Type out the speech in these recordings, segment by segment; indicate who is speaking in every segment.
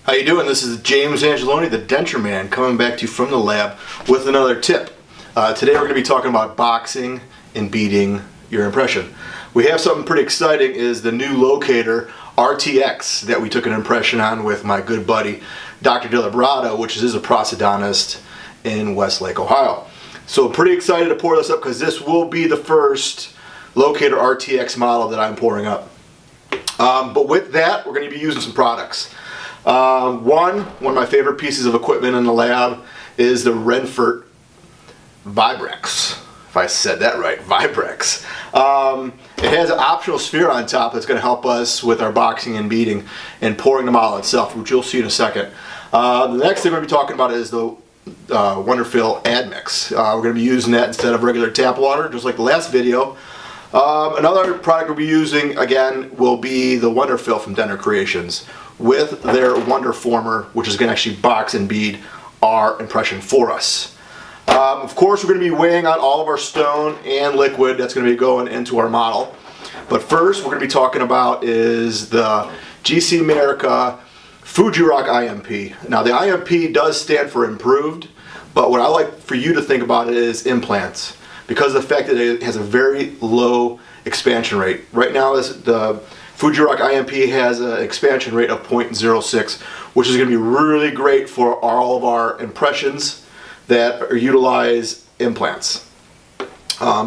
Speaker 1: How you doing? This is James Angelone, the Denture Man, coming back to you from the lab with another tip. Today we're going to be talking about boxing and beading your impression. We have something pretty exciting, is the new Locator RTX that we took an impression on with my good buddy Dr. Dilibrato, which is a prosthodontist in Westlake, Ohio. So I'm pretty excited to pour this up because this will be the first Locator RTX model that I'm pouring up. But with that, we're going to be using some products. One of my favorite pieces of equipment in the lab is the Wonderfill Wonderadmix. If I said that right, Wonderadmix. It has an optional sphere on top that's going to help us with our boxing and beading and pouring the model itself, which you'll see in a second. The next thing we're going to be talking about is the Wonderfill Wonderadmix. We're going to be using that instead of regular tap water, just like the last video. Another product we'll be using, again, will be the Wonderfill from Denture Creations with their Wonderformer, which is going to actually box and bead our impression for us. Of course, we're going to be weighing out all of our stone and liquid that's going to be going into our model. But first, we're going to be talking about is the GC America Fuji Rock IMP. Now, the IMP does stand for improved, but what I like for you to think about it is implants, because of the fact that it has a very low expansion rate. Right now, the Fuji Rock IMP has an expansion rate of 0.06, which is going to be really great for all of our impressions that utilize implants,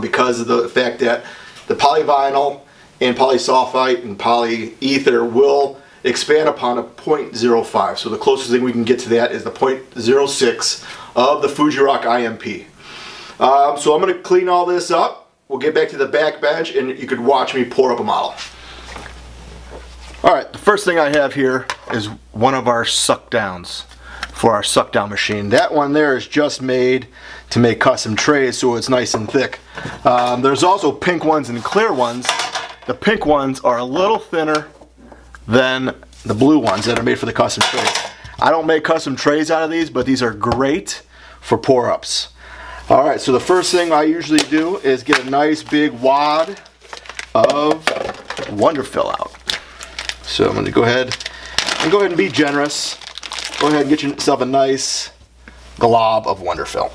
Speaker 1: because of the fact that the polyvinyl and polysulfite and polyether will expand upon a 0.05. So the closest thing we can get to that is the 0.06 of the Fuji Rock IMP. So I'm going to clean all this up. We'll get back to the back bench and you could watch me pour up a model. Alright, the first thing I have here is one of our suck downs for our suck down machine. That one there is just made to make custom trays, so it's nice and thick. There's also pink ones and clear ones. The pink ones are a little thinner than the blue ones that are made for the custom trays. I don't make custom trays out of these, but these are great for pour-ups. Alright, so the first thing I usually do is get a nice big wad of Wonderfill out. So I'm going to go ahead and be generous. Go ahead and get yourself a nice glob of Wonderfill.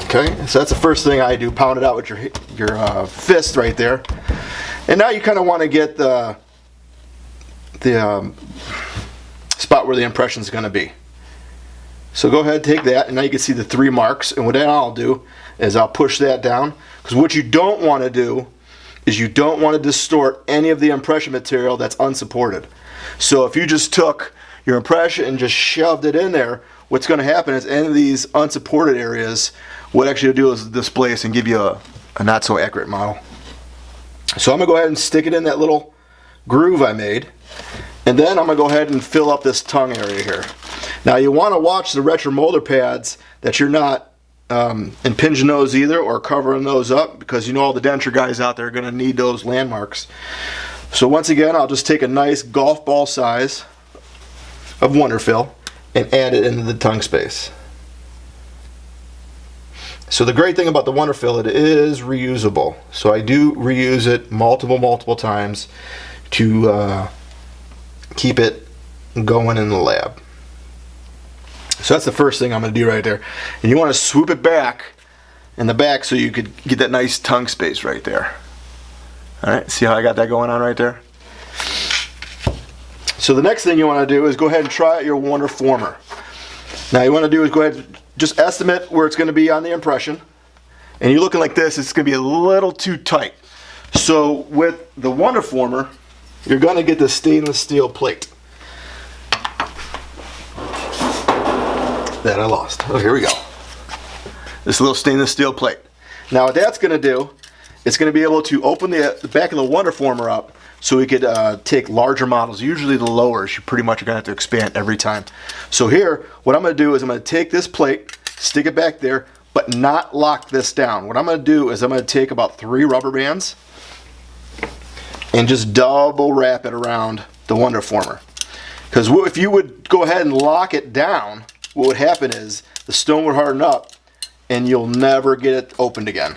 Speaker 1: Okay, so that's the first thing I do. Pound it out with your fist right there. And now you kind of want to get the spot where the impression is going to be. So go ahead and take that, and now you can see the 3 marks. And what I'll do is I'll push that down, because what you don't want to do is you don't want to distort any of the impression material that's unsupported. So if you just took your impression and just shoved it in there, what's going to happen is any of these unsupported areas, what actually do is displace and give you a not so accurate model. So I'm going to go ahead and stick it in that little groove I made, and then I'm going to go ahead and fill up this tongue area here. Now you want to watch the retro molder pads that you're not impinging those either or covering those up, because you know all the denture guys out there are going to need those landmarks. So once again, I'll just take a nice golf ball size of Wonderfill and add it into the tongue space. So the great thing about the Wonderfill, it is reusable. So I do reuse it multiple times to keep it going in the lab. So that's the first thing I'm going to do right there. And you want to swoop it back in the back so you could get that nice tongue space right there. Alright, see how I got that going on right there? So the next thing you want to do is go ahead and try out your Wonderformer. Now you want to do is go ahead and just estimate where it's going to be on the impression. And you're looking like this, it's going to be a little too tight. So with the Wonderformer, you're going to get the stainless steel plate that I lost. Oh, here we go. This little stainless steel plate. Now what that's going to do, it's going to be able to open the back of the Wonderformer up so we could take larger models. Usually the lowers, you pretty much are going to have to expand every time. So here, what I'm going to do is I'm going to take this plate, stick it back there, but not lock this down. What I'm going to do is I'm going to take about 3 rubber bands and just double wrap it around the Wonderformer. Because if you would go ahead and lock it down, what would happen is the stone would harden up and you'll never get it opened again.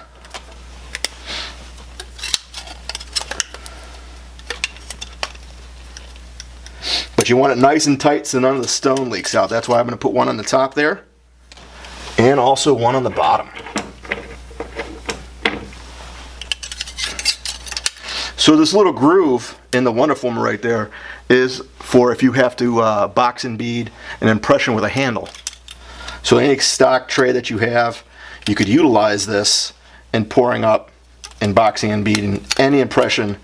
Speaker 1: But you want it nice and tight so none of the stone leaks out. That's why I'm going to put one on the top there and also one on the bottom. So this little groove in the Wonderfill right there is for if you have to box and bead an impression with a handle. So any stock tray that you have, you could utilize this in pouring up and boxing and beading any impression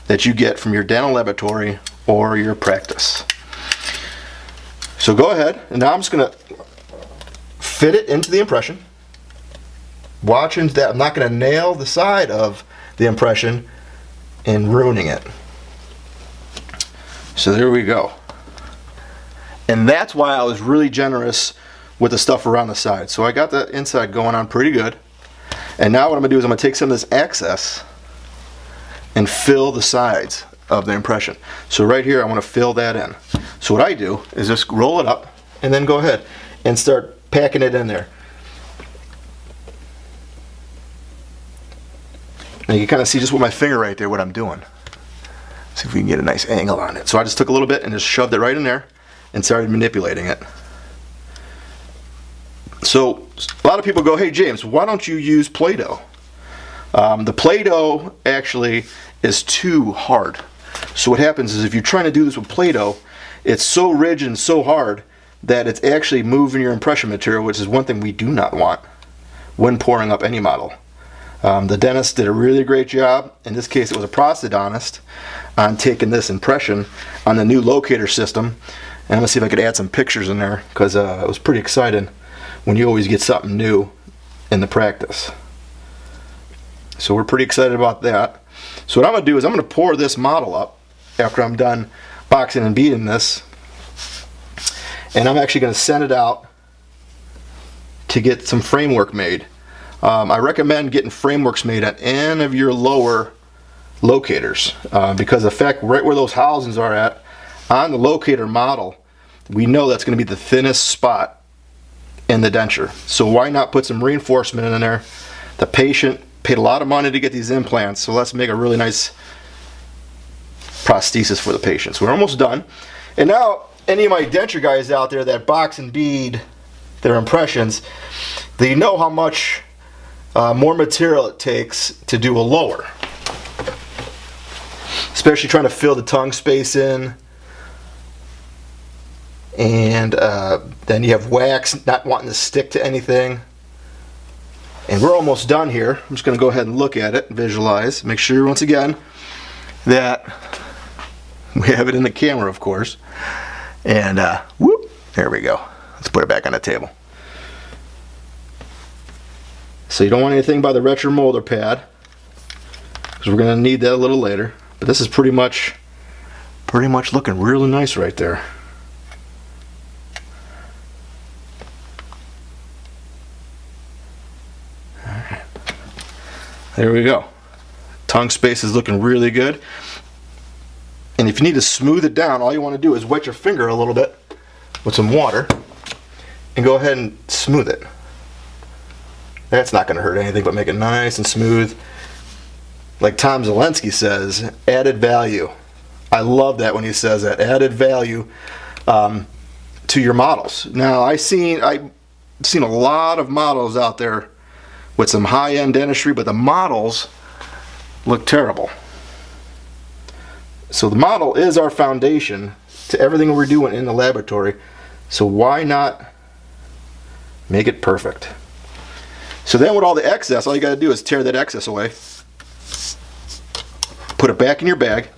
Speaker 1: that you get from your dental laboratory or your practice. So go ahead, and now I'm just going to fit it into the impression. Watch into that. I'm not going to nail the side of the impression and ruining it. So there we go. And that's why I was really generous with the stuff around the side. So I got the inside going on pretty good. And now what I'm going to do is I'm going to take some of this excess and fill the sides of the impression. So right here I want to fill that in. So what I do is just roll it up and then go ahead and start packing it in there. And you can kind of see just with my finger right there what I'm doing. See if we can get a nice angle on it. So I just took a little bit and just shoved it right in there and started manipulating it. So a lot of people go, hey James, why don't you use Play-Doh? The Play-Doh actually is too hard. So what happens is if you're trying to do this with Play-Doh, it's so rigid and so hard that it's actually moving your impression material, which is one thing we do not want when pouring up any model. The dentist did a really great job. In this case, it was a prosthodontist on taking this impression on the new Locator system. And I'm going to see if I could add some pictures in there because it was pretty exciting when you always get something new in the practice. So we're pretty excited about that. So what I'm going to do is I'm going to pour this model up after I'm done boxing and beading this. And I'm actually going to send it out to get some framework made. I recommend getting frameworks made at any of your lower locators because the fact right where those housings are at on the Locator model, we know that's going to be the thinnest spot in the denture. So why not put some reinforcement in there? The patient paid a lot of money to get these implants, so let's make a really nice prosthesis for the patient. So we're almost done. And now any of my denture guys out there that box and bead their impressions, they know how much more material it takes to do a lower, especially trying to fill the tongue space in, and then you have wax not wanting to stick to anything. And we're almost done here. I'm just going to go ahead and look at it, visualize, make sure once again that we have it in the camera, of course, and whoop, there we go. Let's put it back on the table. So you don't want anything by the retro molder pad because we're going to need that a little later. But this is pretty much looking really nice right there. All right. There we go. Tongue space is looking really good. And if you need to smooth it down, all you want to do is wet your finger a little bit with some water and go ahead and smooth it. That's not going to hurt anything but make it nice and smooth. Like Tom Zelensky says, added value. I love that when he says that, added value to your models. Now I've seen a lot of models out there with some high-end dentistry, but the models look terrible. So the model is our foundation to everything we're doing in the laboratory. So why not make it perfect? So then with all the excess, all you got to do is tear that excess away. Put it back in your bag.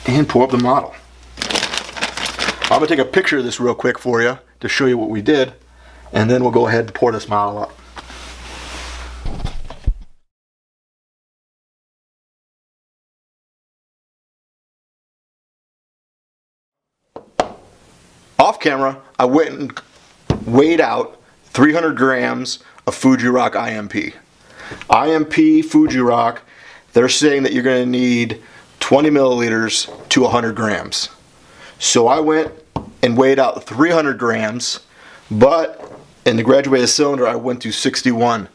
Speaker 1: And pour up the model. I'm going to take a picture of this real quick for you to show you what we did. And then we'll go ahead and pour this model up. Off camera, I went and weighed out 300 grams of Fuji Rock IMP. IMP Fuji Rock, they're saying that you're going to need 20 milliliters to 100 grams. So I went and weighed out 300 grams, but in the graduated cylinder I went to 61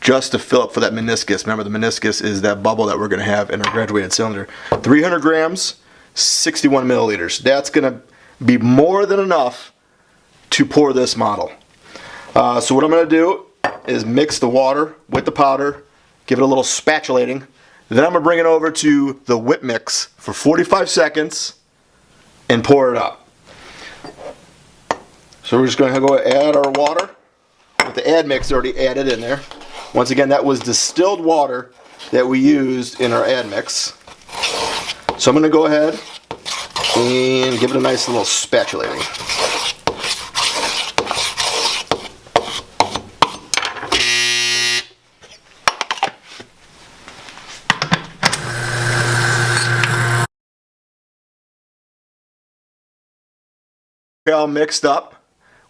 Speaker 1: just to fill up for that meniscus. Remember, the meniscus is that bubble that we're going to have in our graduated cylinder. 300 grams 61 milliliters. That's going to be more than enough to pour this model. So what I'm going to do is mix the water with the powder, give it a little spatulating. Then I'm going to bring it over to the whip mix for 45 seconds and pour it up. So we're just going to go add our water with the add mix already added in there. Once again, that was distilled water that we used in our add mix. So I'm going to go ahead and give it a nice little spatulating. All mixed up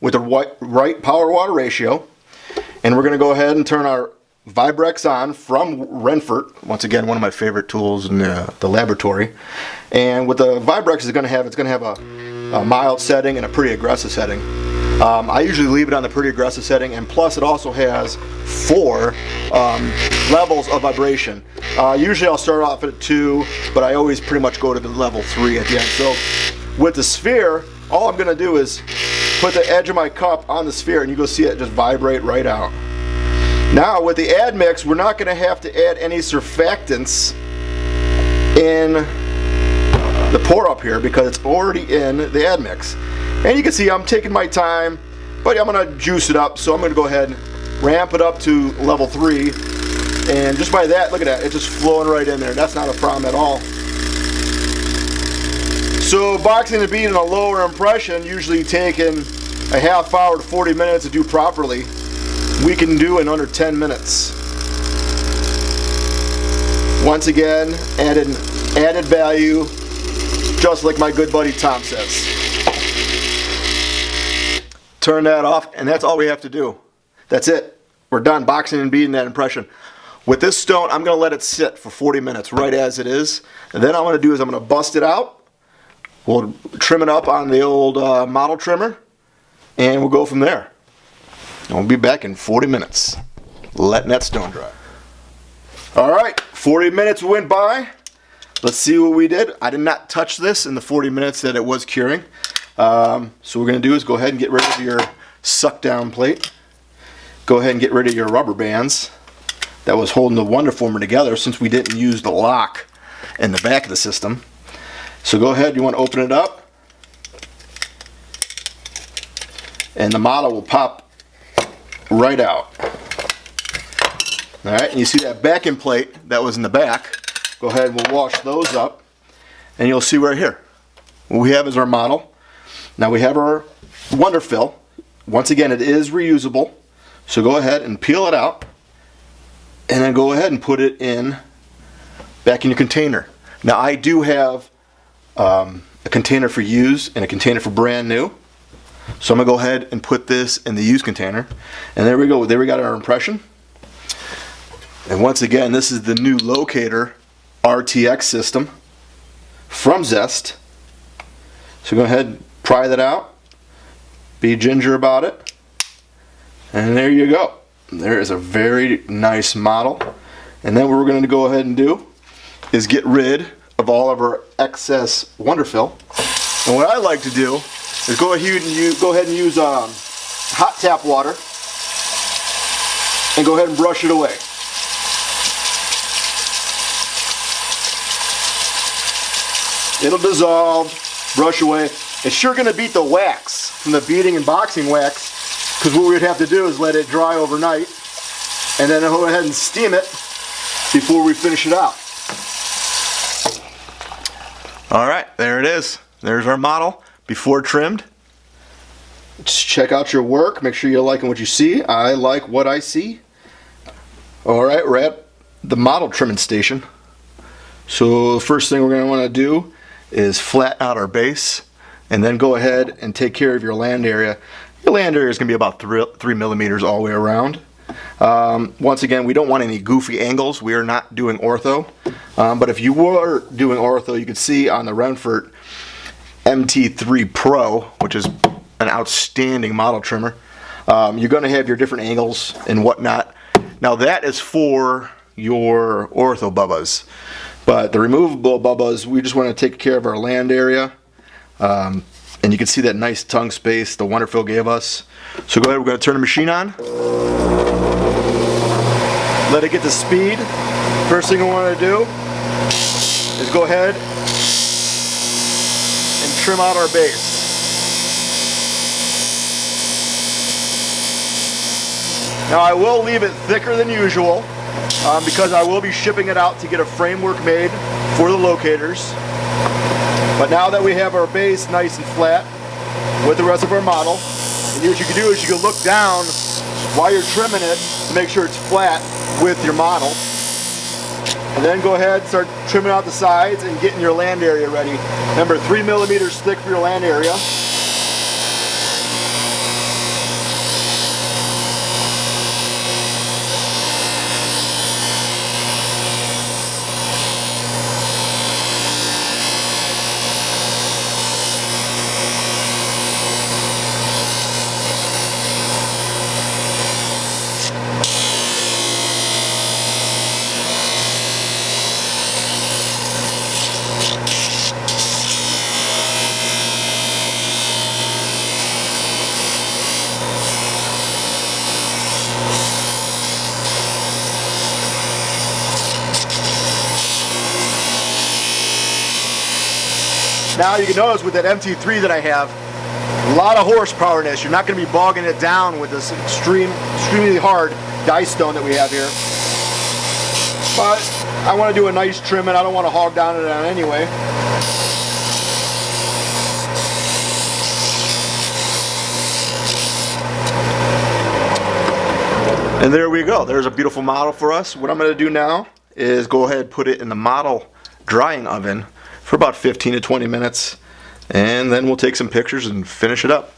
Speaker 1: with the right power-water ratio, and we're going to go ahead and turn our Vibrex on from Renfort. Once again, one of my favorite tools in the laboratory. And what the Vibrex is going to have, it's going to have a mild setting and a pretty aggressive setting. I usually leave it on the pretty aggressive setting, and plus it also has 4 levels of vibration. Usually I'll start off at 2, but I always pretty much go to the level 3 at the end. So with the sphere, all I'm going to do is put the edge of my cup on the sphere, and you go see it just vibrate right out. Now with the add mix, we're not going to have to add any surfactants in the pour up here because it's already in the add mix. And you can see I'm taking my time, but I'm going to juice it up. So I'm going to go ahead and ramp it up to level 3. And just by that, look at that, it's just flowing right in there. That's not a problem at all. So boxing and beating a lower impression, usually taking a half hour to 40 minutes to do properly, we can do in under 10 minutes. Once again, added value, just like my good buddy Tom says. Turn that off, and that's all we have to do. That's it. We're done boxing and beating that impression. With this stone, I'm going to let it sit for 40 minutes right as it is. And then what I'm going to do is I'm going to bust it out. We'll trim it up on the old model trimmer, and we'll go from there. And we'll be back in 40 minutes, letting that stone dry. Alright, 40 minutes went by. Let's see what we did. I did not touch this in the 40 minutes that it was curing. So what we're going to do is go ahead and get rid of your suck down plate. Go ahead and get rid of your rubber bands that was holding the Wonderformer together, since we didn't use the lock in the back of the system. So go ahead, you want to open it up, and the model will pop right out. Alright, and you see that backing plate that was in the back. Go ahead and we'll wash those up, and you'll see right here what we have is our model. Now we have our Wonderfill. Once again, it is reusable, so go ahead and peel it out, and then go ahead and put it in back in your container. Now I do have a container for used and a container for brand new, so I'm gonna go ahead and put this in the used container, and there we go. There we got our impression. And once again, this is the new Locator RTX system from Zest. So go ahead and pry that out, be ginger about it, and there you go. There is a very nice model. And then what we're going to go ahead and do is get rid of all of our excess Wonderfill. And what I like to do is go ahead and use hot tap water and go ahead and brush it away. It'll dissolve, brush away. It's sure going to beat the wax from the beating and boxing wax, because what we'd have to do is let it dry overnight and then go ahead and steam it before we finish it out. Alright, there it is. There's our model before trimmed. Just check out your work. Make sure you're liking what you see. I like what I see. Alright, we're at the model trimming station. So the first thing we're going to want to do is flatten out our base, and then go ahead and take care of your land area. Your land area is going to be about 3 millimeters all the way around. Once again, we don't want any goofy angles. We are not doing ortho. But if you were doing ortho, you could see on the Renfort MT3 Pro, which is an outstanding model trimmer, you're going to have your different angles and whatnot. Now that is for your ortho bubbas. But the removable Bubba's, we just want to take care of our land area. And you can see that nice tongue space the Wonderfill gave us. So go ahead, we're going to turn the machine on. Let it get to speed. First thing I want to do is go ahead and trim out our base. Now I will leave it thicker than usual because I will be shipping it out to get a framework made for the locators. But now that we have our base nice and flat with the rest of our model, and what you can do is you can look down while you're trimming it to make sure it's flat with your model. And then go ahead and start trimming out the sides and getting your land area ready. Remember, 3 millimeters thick for your land area. Now you can notice with that MT3 that I have, a lot of horsepower in this. You're not going to be bogging it down with this extremely hard die stone that we have here. But I want to do a nice trim and I don't want to hog down it on anyway. And there we go. There's a beautiful model for us. What I'm going to do now is go ahead and put it in the model drying oven for about 15 to 20 minutes, and then we'll take some pictures and finish it up.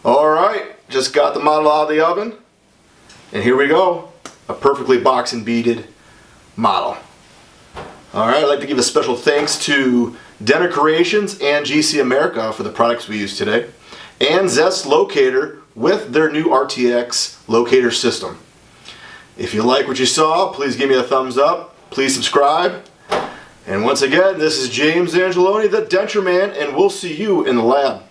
Speaker 1: Alright, just got the model out of the oven, and here we go, a perfectly boxed and beaded model. Alright, I'd like to give a special thanks to Denture Creations and GC America for the products we used today, and Zest Locator with their new RTX locator system. If you like what you saw, please give me a thumbs up, please subscribe. And once again, this is James Angelone, the Denture Man, and we'll see you in the lab.